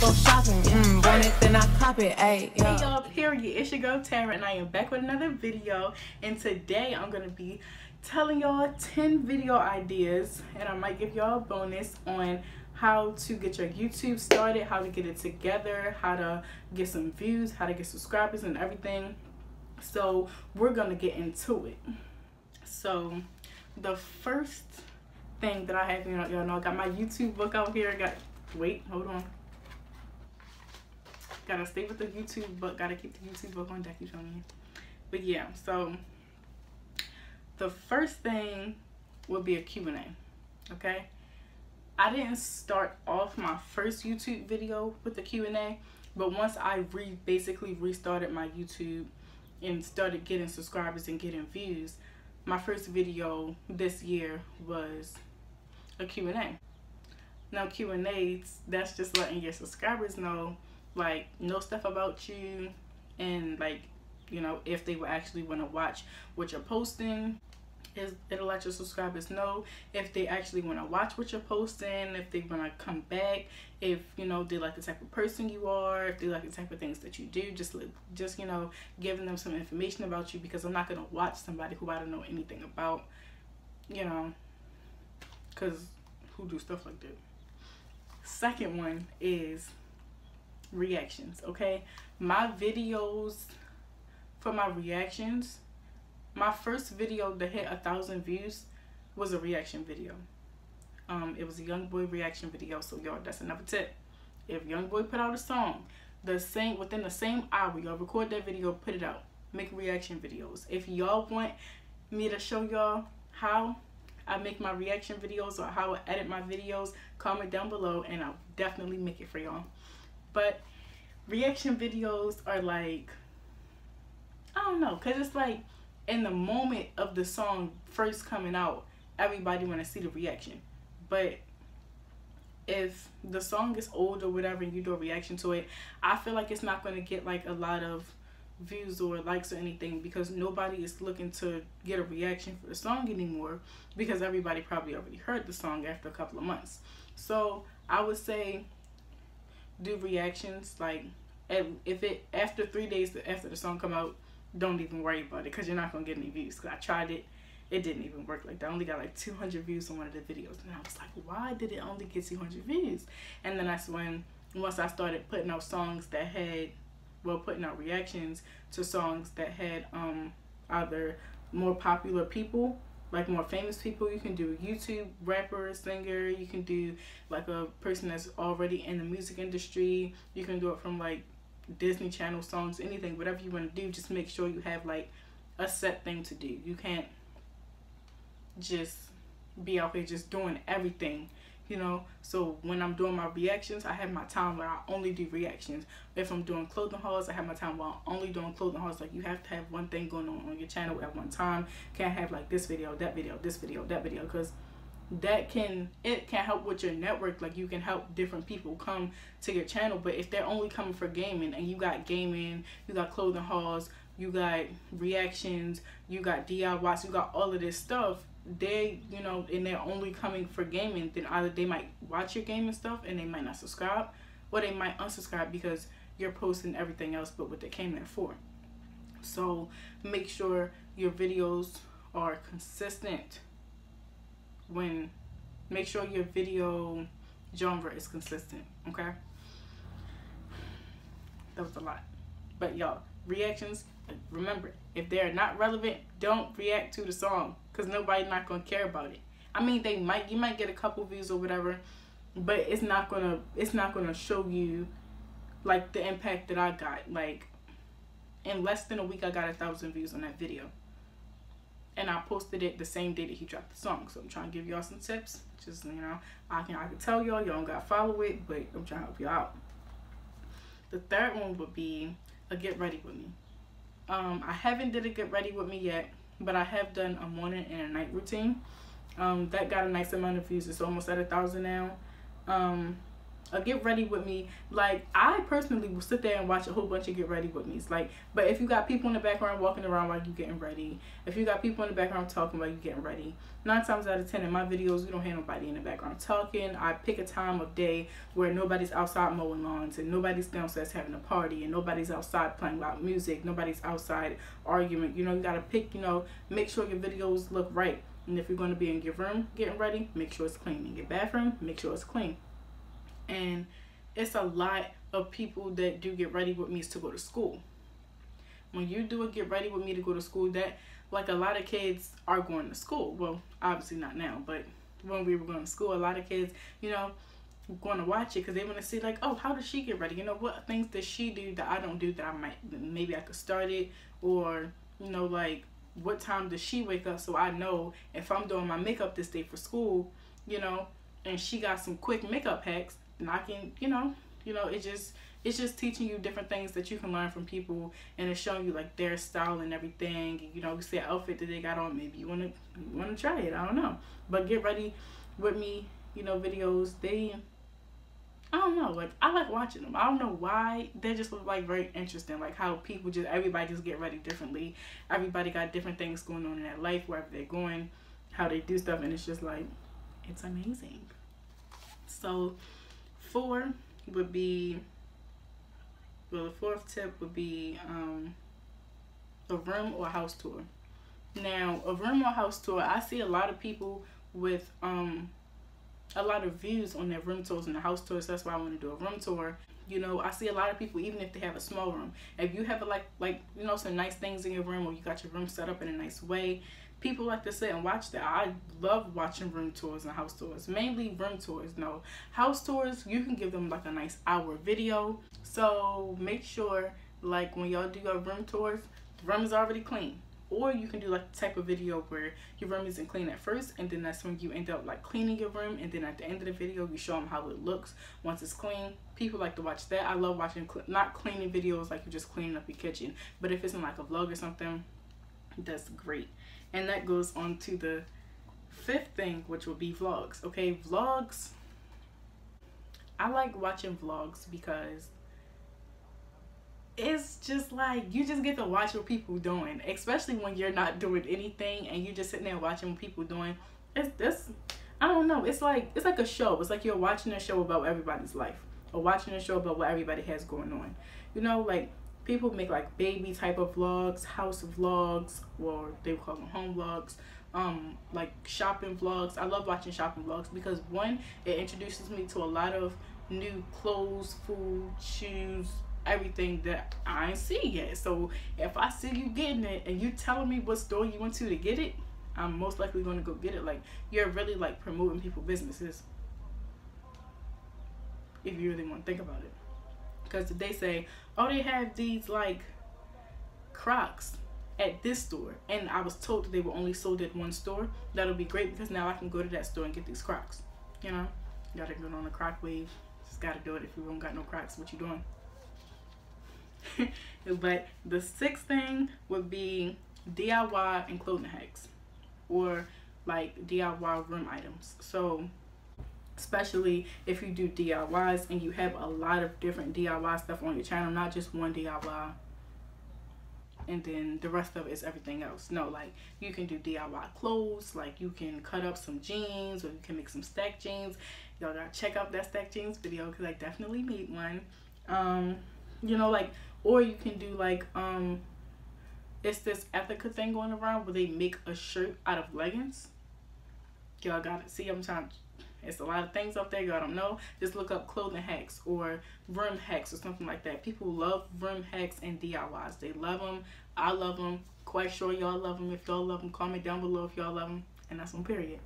go shopping. Want it, then I cop it. Hey y'all, period. It's your girl Tara, and I am back with another video. And today I'm gonna be telling y'all 10 video ideas, and I might give y'all a bonus on how to get your YouTube started, how to get it together, how to get some views, how to get subscribers and everything. So we're gonna get into it. So the first thing that I have, y'all know I got my YouTube book out here. Hold on. Gotta stay with the YouTube book, gotta keep the YouTube book on deck, you feel me? But yeah, so the first thing would be a Q&A, okay? I didn't start off my first YouTube video with the Q&A, but once I basically restarted my YouTube and started getting subscribers and getting views, my first video this year was a Q&A. Now Q&As, that's just letting your subscribers know stuff about you, and if they will actually want to watch what you're posting. It'll let your subscribers know if they actually want to watch what you're posting, if they want to come back, if they like the type of person you are, if they like the type of things that you do. Just giving them some information about you, because I'm not gonna watch somebody who I don't know anything about, because who do stuff like that. Second one is reactions, okay? My videos for my reactions, my first video that hit 1,000 views was a reaction video. It was a young boy reaction video. So y'all, that's another tip. If young boy put out a song, within the same hour, y'all record that video, put it out, make reaction videos. If y'all want me to show y'all how I make my reaction videos or how I edit my videos, comment down below and I'll definitely make it for y'all. But reaction videos are I don't know, because it's in the moment of the song first coming out, everybody want to see the reaction. But if the song is old or whatever and you do a reaction to it, I feel like it's not going to get a lot of views or likes or anything, because nobody is looking to get a reaction for the song anymore, because everybody probably already heard the song after a couple of months. So I would say do reactions after 3 days after the song come out. Don't even worry about it, because you're not gonna get any views. Because I tried it, it didn't even work like that. I only got 200 views on one of the videos, and I was like, why did it only get 200 views? And then that's when, once I started putting out songs that had, putting out reactions to songs that had either more popular people, more famous people. You can do a YouTube rapper, singer. You can do a person that's already in the music industry. You can do it from Disney Channel songs, anything, whatever you want to do. Just make sure you have a set thing to do. You can't just be out here just doing everything, So when I'm doing my reactions, I have my time where I only do reactions. If I'm doing clothing hauls, I have my time where I'm only doing clothing hauls. You have to have one thing going on your channel at one time. Can't have this video, that video, this video, that video, because it can help with your network. You can help different people come to your channel. But if they're only coming for gaming, and you got gaming, you got clothing hauls, you got reactions, you got DIYs, you got all of this stuff, and they're only coming for gaming, then either they might watch your gaming stuff and they might not subscribe, or they might unsubscribe because you're posting everything else but what they came there for. So make sure your videos are consistent. Make sure your video genre is consistent, okay? That was a lot. But y'all, reactions, remember, if they're not relevant, don't react to the song, because nobody's not gonna care about it. I mean, you might get a couple views or whatever, but it's not gonna show you the impact that I got. In less than a week, I got 1,000 views on that video. And I posted it the same day that he dropped the song. So I'm trying to give y'all some tips. Just, I can tell y'all don't gotta follow it, but I'm trying to help you out. The third one would be a get ready with me. I haven't did a get ready with me yet, but I have done a morning and a night routine. That got a nice amount of views. It's almost at 1,000 now. A get ready with me, like, I personally will sit there and watch a whole bunch of get ready with me's. Like, but if you got people in the background walking around while you getting ready, if you got people in the background talking while you getting ready, 9 times out of 10 in my videos, we don't have nobody in the background talking. I pick a time of day where nobody's outside mowing lawns, and nobody's downstairs having a party, and nobody's outside playing loud music, nobody's outside arguing. You know, you gotta pick, you know, make sure your videos look right. And if you're going to be in your room getting ready, make sure it's clean. In your bathroom, make sure it's clean. And it's a lot of people that do get ready with me to go to school. When you do a get ready with me to go to school, that, like, a lot of kids are going to school. Well, obviously not now, but when we were going to school, a lot of kids, you know, going to watch it because they want to see, like, oh, how does she get ready? You know, what things does she do that I don't do that I might, maybe I could start it? Or, you know, like, what time does she wake up so I know if I'm doing my makeup this day for school, you know, and she got some quick makeup hacks, and I can, you know, it's just teaching you different things that you can learn from people, and it's showing you, like, their style and everything. And, you know, you see an outfit that they got on, maybe you want to try it, I don't know. But get ready with me, you know, videos, I don't know, like, I like watching them. I don't know why. They just look, like, very interesting, like how people everybody just get ready differently. Everybody got different things going on in their life, wherever they're going, how they do stuff, and it's just like, it's amazing. So 4 would be, well, the 4th tip would be a room or house tour. Now, a room or house tour, I see a lot of people with a lot of views on their room tours and the house tours. That's why I want to do a room tour. You know, I see a lot of people, even if they have a small room, if you have like you know, some nice things in your room, or you got your room set up in a nice way, people like to sit and watch that. I love watching room tours and house tours, mainly room tours. No, house tours, you can give them like a nice hour video. So make sure, like, when y'all do your room tours, the room is already clean. Or you can do like the type of video where your room isn't clean at first, and then that's when you end up like cleaning your room, and then at the end of the video you show them how it looks once it's clean. People like to watch that. I love watching not cleaning videos like you're just cleaning up your kitchen, but if it's in like a vlog or something, that's great. And that goes on to the 5th thing, which will be vlogs. Okay, vlogs, I like watching vlogs because it's just like, you just get to watch what people doing, especially when you're not doing anything and you're just sitting there watching what people doing. It's I don't know, it's like a show. It's like you're watching a show about everybody's life, or watching a show about what everybody has going on. You know, like, people make like baby type of vlogs, house vlogs, or they call them home vlogs, like shopping vlogs. I love watching shopping vlogs because, one, it introduces me to a lot of new clothes, food, shoes, everything that I ain't see yet. So if I see you getting it and you telling me what store you went to get it, I'm most likely going to go get it. Like, you're really like promoting people's businesses, if you really want to think about it. Because if they say, oh, they have these like Crocs at this store, and I was told that they were only sold at one store, that'll be great, because now I can go to that store and get these Crocs. You know, you gotta go on the Croc wave. Just gotta do it. If you don't got no Crocs, what you doing? But the 6th thing would be DIY and clothing hacks, or like DIY room items. So especially if you do DIYs and you have a lot of different DIY stuff on your channel, not just one DIY and then the rest of it is everything else. No, like, you can do DIY clothes, like you can cut up some jeans, or you can make some stacked jeans. Y'all gotta check out that stacked jeans video because I definitely made one. You know, like, or you can do like it's this Ethica thing going around where they make a shirt out of leggings. Y'all gotta see, I'm trying to, it's a lot of things up there y'all don't know. Just look up clothing hacks or room hacks or something like that. People love room hacks and DIYs. They love them. I love them. Quite sure y'all love them. If y'all love them, comment down below if y'all love them. And that's on period.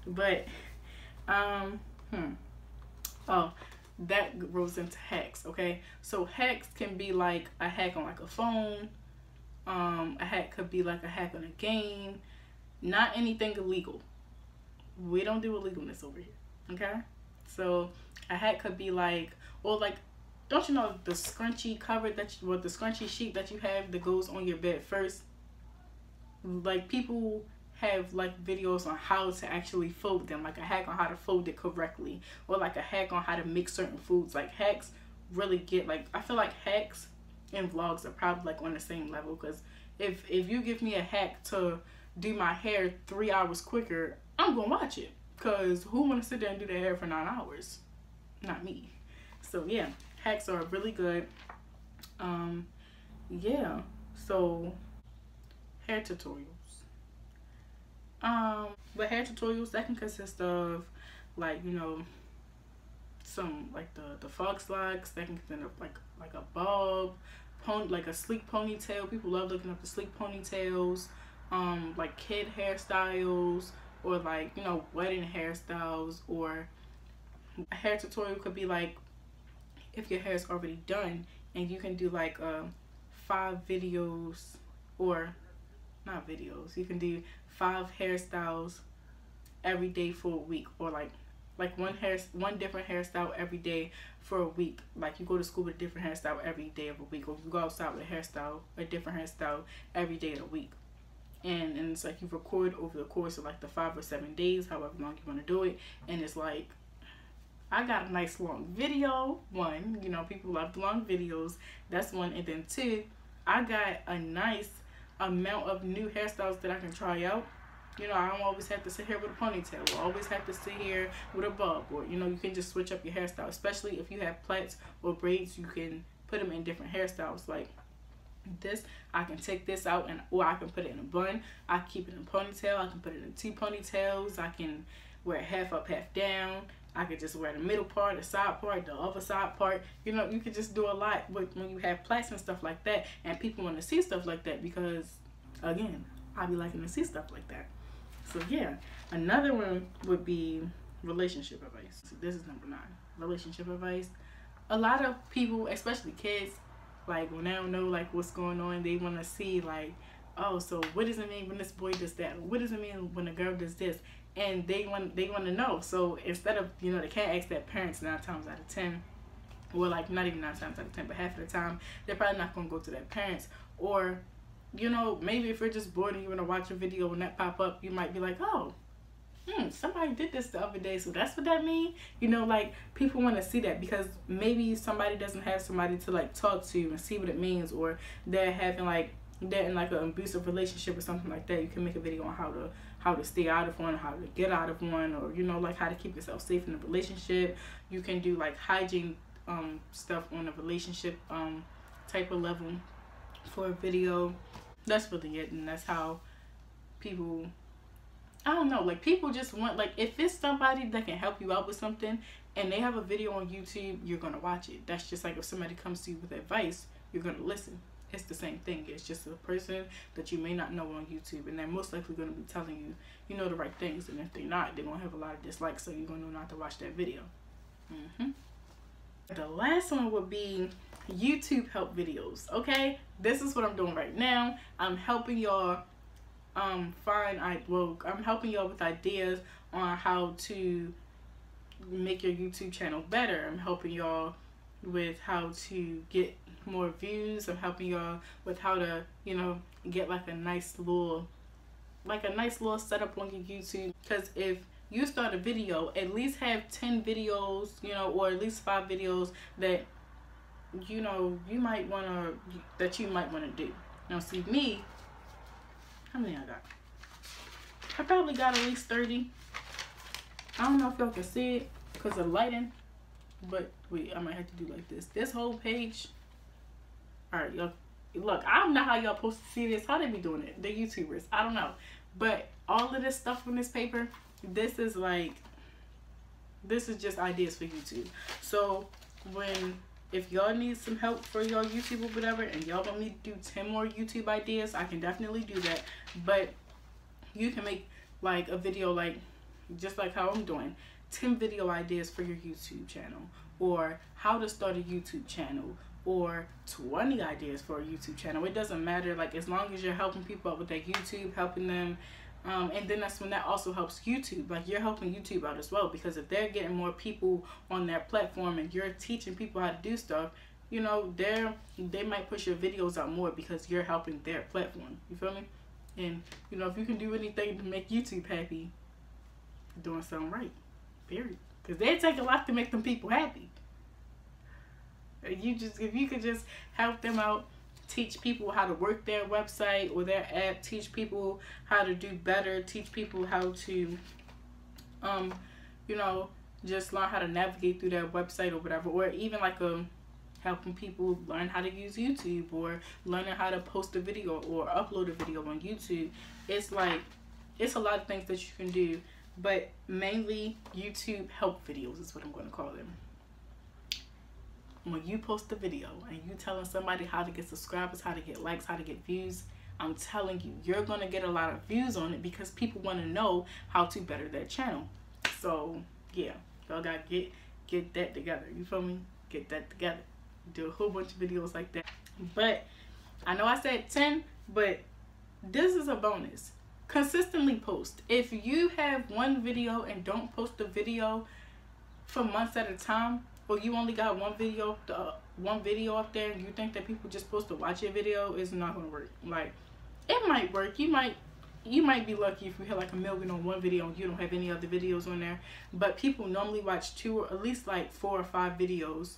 But oh, that goes into hacks. Okay, so hacks can be like a hack on like a phone. A hack could be like a hack on a game. Not anything illegal. We don't do illegalness over here. Okay, so a hack could be like, or like, don't you know the scrunchy cover that you, or the scrunchy sheet that you have that goes on your bed first? Like, people have like videos on how to actually fold them, like a hack on how to fold it correctly, or like a hack on how to mix certain foods. Like hacks really get, like, I feel like hacks and vlogs are probably like on the same level, because if you give me a hack to do my hair 3 hours quicker, I'm gonna watch it, because who want to sit there and do their hair for 9 hours? Not me. So yeah, hacks are really good. Yeah, so hair tutorials. But hair tutorials, that can consist of, like, you know, some like the fog slugs. That can consist of like a bob, like a sleek ponytail. People love looking up the sleek ponytails. Like kid hairstyles, or like, you know, wedding hairstyles. Or a hair tutorial could be like, if your hair is already done and you can do like 5 videos, or not videos, you can do 5 hairstyles every day for a week, or like one different hairstyle every day for a week. Like you go to school with a different hairstyle every day of a week, or you go outside with a different hairstyle every day of the week. And it's like you record over the course of like the 5 or 7 days, however long you want to do it. And it's like, I got a nice long video. 1, you know, people love the long videos. That's 1. And then 2, I got a nice amount of new hairstyles that I can try out. You know, I don't always have to sit here with a ponytail, or always have to sit here with a bob, or, you know, you can just switch up your hairstyle. Especially if you have plaits or braids, you can put them in different hairstyles. Like this, I can take this out, and or I can put it in a bun. I can keep it in a ponytail. I can put it in 2 ponytails. I can wear it half up, half down. I could just wear the middle part, the side part, the other side part. You know, you could just do a lot with when you have plaits and stuff like that. And people want to see stuff like that, because, again, I be liking to see stuff like that. So yeah, another one would be relationship advice. So this is number 9, relationship advice. A lot of people, especially kids, like when they don't know like what's going on, they want to see like, oh, so what does it mean when this boy does that? What does it mean when a girl does this? And they want to know. So instead of, you know, they can't ask their parents 9 times out of 10, or like not even 9 times out of 10, but half of the time they're probably not gonna go to their parents. Or, you know, maybe if you're just bored and you want to watch a video and that pop up, you might be like, oh, somebody did this the other day, so that's what that means. You know, like people want to see that, because maybe somebody doesn't have somebody to like talk to and see what it means, or they're having like, they're in like an abusive relationship or something like that. You can make a video on how to stay out of one, how to get out of one, or, you know, like how to keep yourself safe in a relationship. You can do like hygiene stuff on a relationship type of level for a video. That's really it. And that's how people, I don't know, like people just want, like if it's somebody that can help you out with something and they have a video on YouTube, you're gonna watch it. That's just like if somebody comes to you with advice, you're gonna listen. It's the same thing. It's just a person that you may not know on YouTube, and they're most likely going to be telling you, you know, the right things. And if they're not, they're going to have a lot of dislikes, so you're going to know not to watch that video. The last one would be YouTube help videos. Okay, this is what I'm doing right now. I'm helping y'all I'm helping y'all with ideas on how to make your YouTube channel better. I'm helping y'all with how to get more views. I'm helping y'all with how to, you know, get like a nice little setup on your YouTube. Because if you start a video, at least have 10 videos, you know, or at least 5 videos that, you know, you might want to do. Now see me, how many I got? I probably got at least 30. I don't know if y'all can see it because of lighting, but wait, I might have to do like this. This whole page. Alright, y'all, look, I don't know how y'all supposed to see this. How they be doing it? The YouTubers. I don't know. But all of this stuff on this paper, this is just ideas for YouTube. So if y'all need some help for y'all YouTube or whatever, and y'all want me to do 10 more YouTube ideas, I can definitely do that. But you can make like a video like just like how I'm doing, 10 video ideas for your YouTube channel, or how to start a YouTube channel, or 20 ideas for a YouTube channel. It doesn't matter, like as long as you're helping people out with their YouTube, helping them, and then that's when that also helps YouTube. Like you're helping YouTube out as well, because if they're getting more people on their platform and you're teaching people how to do stuff, you know, they might push your videos out more because you're helping their platform. You feel me? And, you know, if you can do anything to make YouTube happy, you're doing something right. Period. Because they take a lot to make them people happy. If you could just help them out, teach people how to work their website or their app, teach people how to do better, teach people how to, you know, just learn how to navigate through their website or whatever, or even like helping people learn how to use YouTube, or learning how to post a video or upload a video on YouTube. It's like, it's a lot of things that you can do, but mainly YouTube help videos is what I'm going to call them. When you post a video and you telling somebody how to get subscribers, how to get likes, how to get views, I'm telling you, you're going to get a lot of views on it because people want to know how to better their channel. So yeah, y'all got to get that together. You feel me? Get that together. Do a whole bunch of videos like that. But I know I said 10, but this is a bonus. Consistently post. If you have one video and don't post a video for months at a time, or you only got one video up there, and you think that people just supposed to watch your video, it's not gonna work. Like, it might work. You might be lucky if you hit like 1 million on one video and you don't have any other videos on there. But people normally watch 2 or at least like 4 or 5 videos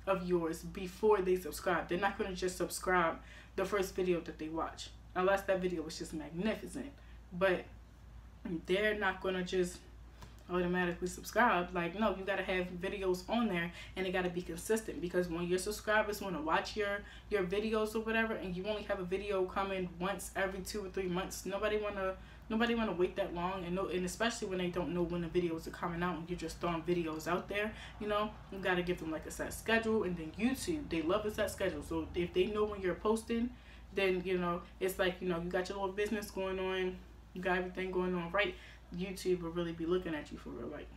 of yours before they subscribe. They're not gonna just subscribe the first video that they watch, unless that video was just magnificent. But they're not gonna just automatically subscribe. Like, no, you gotta have videos on there, and they gotta be consistent, because when your subscribers want to watch your videos or whatever, and you only have a video coming once every 2 or 3 months, nobody wanna wait that long, and especially when they don't know when the videos are coming out and you're just throwing videos out there. You know, you gotta give them like a set schedule. And then YouTube, they love a set schedule, so if they know when you're posting, then, you know, it's like, you know, you got your little business going on, you got everything going on right, YouTube will really be looking at you for real. Like,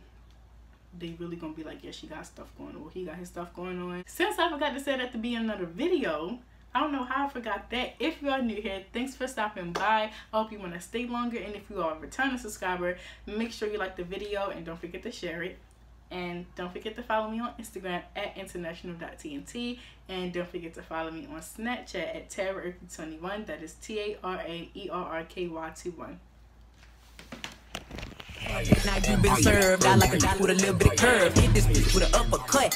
they really gonna be like, yeah, she got stuff going on, or he got his stuff going on. Since I forgot to say that to be in another video, I don't know how I forgot that. If you are new here, thanks for stopping by. I hope you want to stay longer, and if you are a returning subscriber, make sure you like the video and don't forget to share it. And don't forget to follow me on Instagram at International.tnt, and don't forget to follow me on Snapchat at Taraerrky21. That is TARAERRKY21. Now you've been served. I like a with a little bit of curve. Hit this bitch with an uppercut.